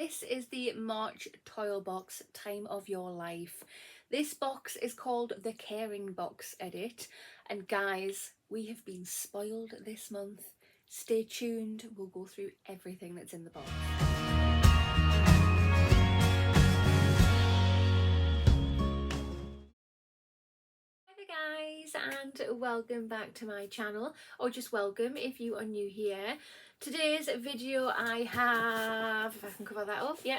this is the March TOYL box, Time of Your Life. This box is called the Caring Box Edit, and guys, we have been spoiled this month. Stay tuned, we'll go through everything that's in the box. Hi guys, and welcome back to my channel, or just welcome if you are new here. Today's video I have, if I can cover that up, yeah,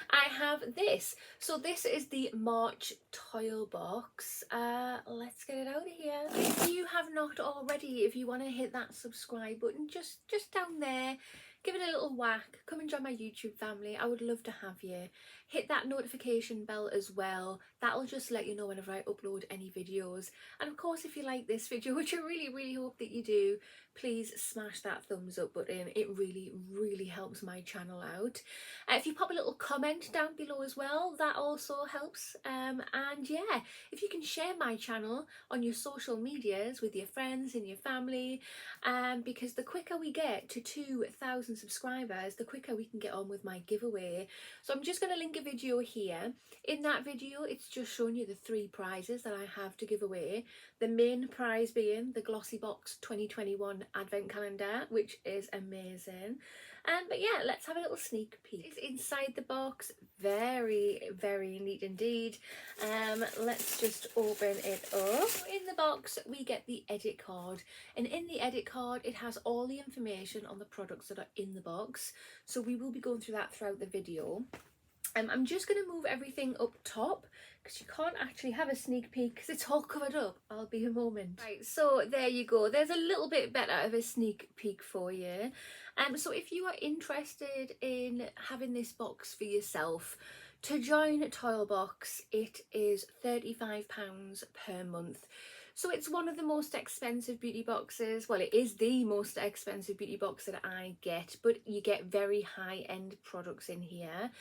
I have this. So this is the March TOYL box. Let's get it out of here. If you have not already, if you want to hit that subscribe button just down there, give it a little whack, come and join my YouTube family. I would love to have you. Hit that notification bell as well. That'll just let you know whenever I upload any videos. And of course, if you like this video, which I really hope that you do, please smash that thumbs up button. It really helps my channel out. If you pop a little comment down below as well, that also helps. And yeah, if you can share my channel on your social medias with your friends and your family, because the quicker we get to 2,000 subscribers, the quicker we can get on with my giveaway. So I'm just going to link a video here. In that video, it's just showing you the 3 prizes that I have to give away. The main prize being the Glossy Box 2021 Advent Calendar, which is amazing. But yeah, let's have a little sneak peek. It's inside the box, very neat indeed. Let's just open it up. In the box, we get the edit card, and in the edit card, it has all the information on the products that are in the box. So we will be going through that throughout the video. I'm just going to move everything up top because you can't actually have a sneak peek because it's all covered up. I'll be a moment. Right, so there you go. There's a little bit better of a sneak peek for you. So if you are interested in having this box for yourself, to join TOYL box, it is £35 per month. So it's one of the most expensive beauty boxes. Well, it is the most expensive beauty box that I get, but you get very high-end products in here.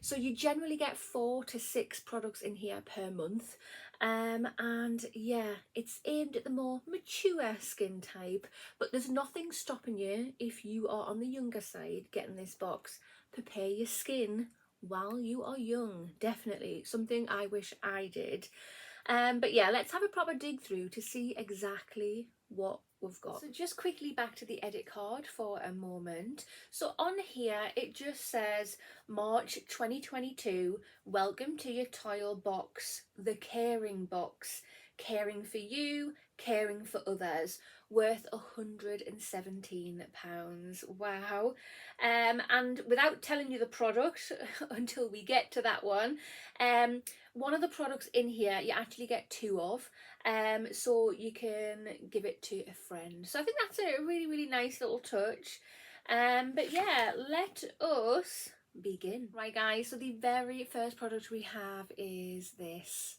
So you generally get 4 to 6 products in here per month. And yeah, it's aimed at the more mature skin type, but there's nothing stopping you, if you are on the younger side, getting this box. Prepare your skin while you are young. Definitely something I wish I did. But yeah, let's have a proper dig through to see exactly what we've got. So just quickly back to the edit card for a moment. So on here it just says March 2022, welcome to your TOYL box, the Caring Box, caring for you, caring for others, worth £117. Wow. And without telling you the product until we get to that one of the products in here you actually get 2 of, so you can give it to a friend. So I think that's a really nice little touch. But yeah, let us begin. Right guys, so the very first product we have is this.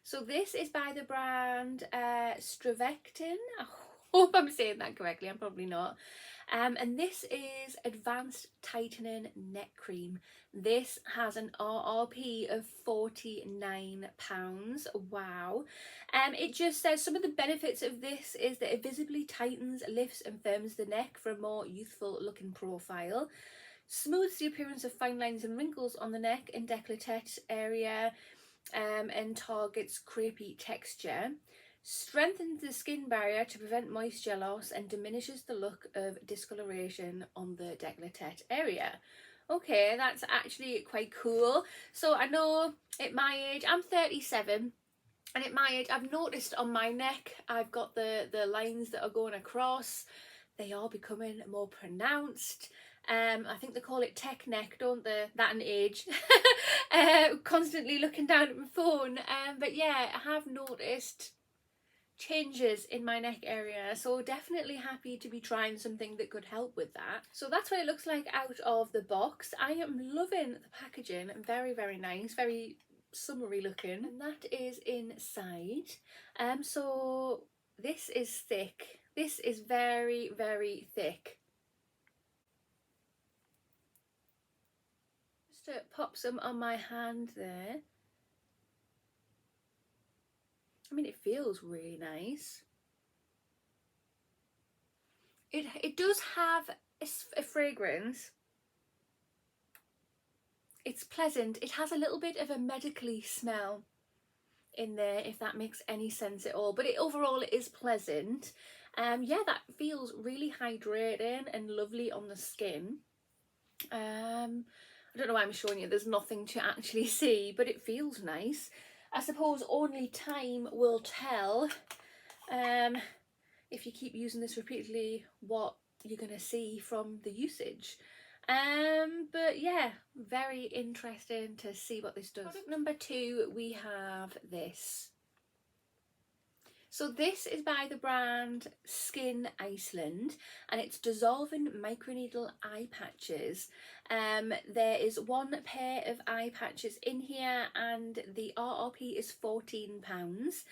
So this is by the brand Strivectin. I hope I'm saying that correctly, I'm probably not. And this is Advanced Tightening Neck Cream. This has an RRP of £49. Wow. It just says some of the benefits of this is that it visibly tightens, lifts and firms the neck for a more youthful looking profile. Smooths the appearance of fine lines and wrinkles on the neck and décolleté area. And targets crepey texture, strengthens the skin barrier to prevent moisture loss and diminishes the look of discoloration on the décolleté area. Okay, that's actually quite cool. So I know at my age, I'm 37, and at my age I've noticed on my neck I've got the lines that are going across. They are becoming more pronounced. I think they call it tech neck, don't they? That and age. Constantly looking down at my phone. But yeah, I have noticed changes in my neck area, so definitely happy to be trying something that could help with that. So that's what it looks like out of the box. I am loving the packaging. Very nice, very summery looking, and that is inside. So this is thick. This is very thick. To pop some on my hand there. I mean, it feels really nice. It does have a fragrance. It's pleasant. It has a little bit of a medically smell in there, if that makes any sense at all, but overall it is pleasant. Yeah, that feels really hydrating and lovely on the skin. I don't know why I'm showing you, there's nothing to actually see, but it feels nice. I suppose only time will tell, if you keep using this repeatedly, what you're gonna see from the usage. But yeah, very interesting to see what this does. Product number 2, we have this. So this is by the brand Skin Iceland, and it's dissolving microneedle eye patches. There is 1 pair of eye patches in here, and the RRP is £14.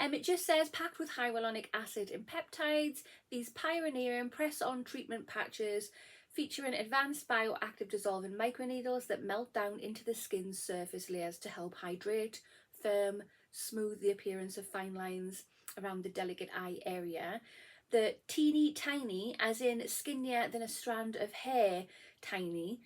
It just says packed with hyaluronic acid and peptides. These pioneering press-on treatment patches featuring advanced bioactive dissolving microneedles that melt down into the skin's surface layers to help hydrate, firm, smooth the appearance of fine lines around the delicate eye area. The teeny tiny, as in skinnier than a strand of hair tiny,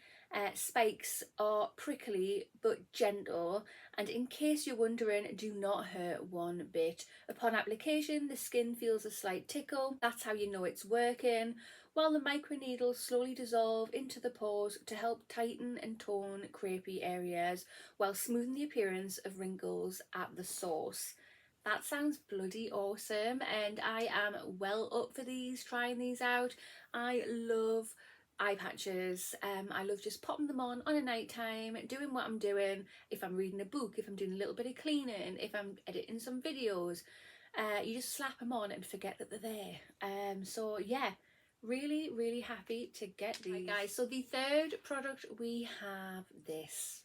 spikes are prickly but gentle, and in case you're wondering, do not hurt one bit. Upon application, the skin feels a slight tickle. That's how you know it's working, while the microneedles slowly dissolve into the pores to help tighten and tone crepey areas while smoothing the appearance of wrinkles at the source. That sounds bloody awesome, and I am well up for these, trying these out. I love eye patches. I love just popping them on a night time, doing what I'm doing. If I'm reading a book, if I'm doing a little bit of cleaning, if I'm editing some videos, you just slap them on and forget that they're there. So yeah, really happy to get these. Right, guys, so the third product, we have this.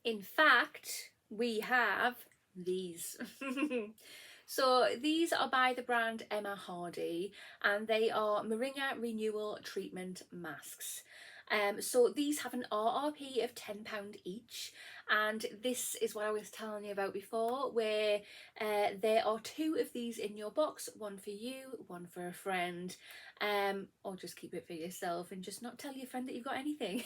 In fact, we have these. So these are by the brand Emma Hardy, and they are Moringa Renewal treatment masks. So these have an RRP of £10 each, and this is what I was telling you about before, where there are 2 of these in your box, 1 for you, 1 for a friend, or just keep it for yourself and just not tell your friend that you've got anything.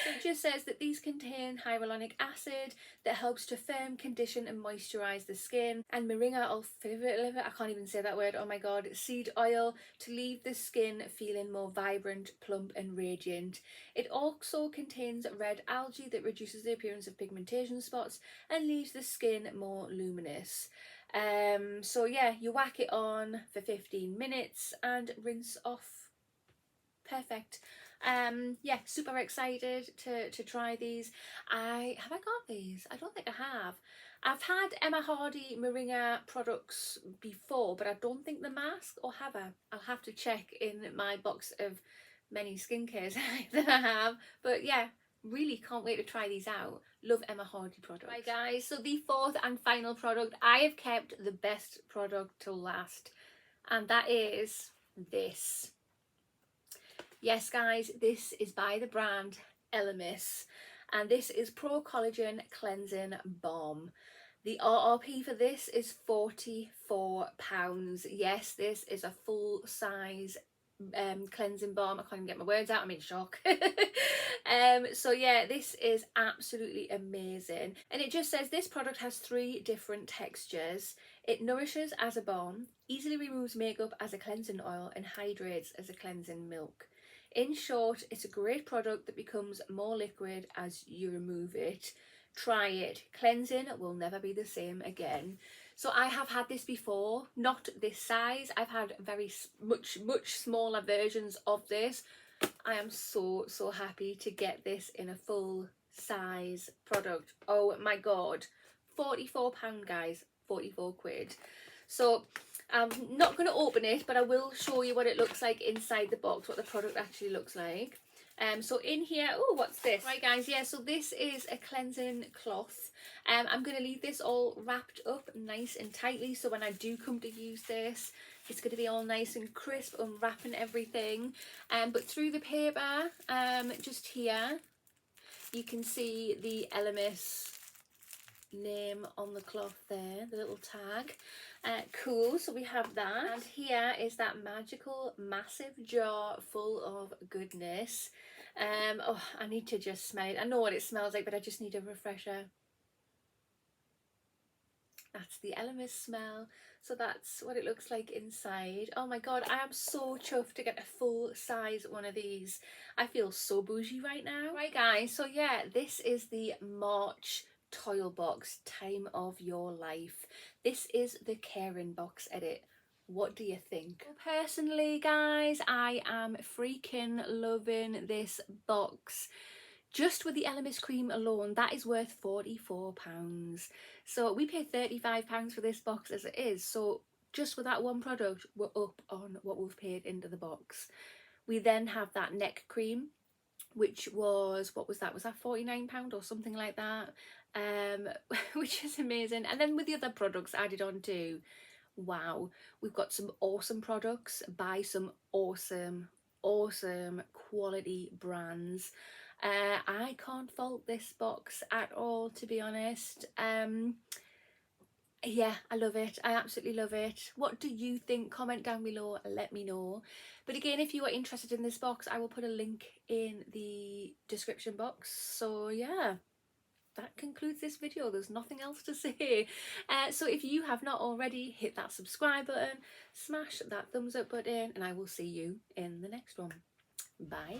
It just says that these contain hyaluronic acid that helps to firm, condition and moisturise the skin, and Moringa, I can't even say that word, oh my god, seed oil to leave the skin feeling more vibrant, plump and radiant. It also contains red algae that reduces the appearance of pigmentation spots and leaves the skin more luminous. So yeah, you whack it on for 15 minutes and rinse off. Perfect. Yeah, super excited to try these. Have I got these? I don't think I have. I've had Emma Hardy Moringa products before, but I don't think the mask, or have I? I'll have to check in my box of many skincare that I have. But yeah, really can't wait to try these out. Love Emma Hardy products. Right guys, so the 4th and final product, I have kept the best product to last, and that is this. Yes guys, this is by the brand Elemis, and this is Pro Collagen Cleansing Balm. The RRP for this is £44. Yes, this is a full size cleansing balm. I can't even get my words out, I'm in shock. So yeah, this is absolutely amazing, and it just says this product has 3 different textures. It nourishes as a balm, easily removes makeup as a cleansing oil, and hydrates as a cleansing milk. In short, it's a great product that becomes more liquid as you remove it. Try it. Cleansing will never be the same again. So I have had this before, not this size. I've had very much smaller versions of this. I am so happy to get this in a full size product. Oh my god, £44 guys, 44 quid. So I'm not going to open it, but I will show you what it looks like inside the box, what the product actually looks like. So in here, oh, what's this? Right guys, yeah, so this is a cleansing cloth. I'm going to leave this all wrapped up nice and tightly, so when I do come to use this, it's going to be all nice and crisp, unwrapping everything. But through the paper, just here, you can see the Elemis name on the cloth there, the little tag. Cool, so we have that, and here is that magical massive jar full of goodness. Oh, I need to just smell it. I know what it smells like, but I just need a refresher. That's the elemis smell. So that's what it looks like inside. Oh my god, I am so chuffed to get a full size one of these. I feel so bougie right now. Right guys, so yeah, this is the March TOYL box, Time of Your Life. This is the Caring box edit. What do you think? Well, personally guys, I am freaking loving this box. Just with the elemis cream alone, that is worth £44. So we paid £35 for this box as it is. So just with that one product, we're up on what we've paid into the box. We then have that neck cream, which was, what was that? Was that £49 or something like that? Which is amazing. And then with the other products added on too, wow, we've got some awesome products by some awesome quality brands. I can't fault this box at all, to be honest. Yeah, I love it. I absolutely love it. What do you think? Comment down below, let me know. But again, if you are interested in this box, I will put a link in the description box. So yeah, that concludes this video. There's nothing else to say. So if you have not already, hit that subscribe button, smash that thumbs up button, and I will see you in the next one. Bye.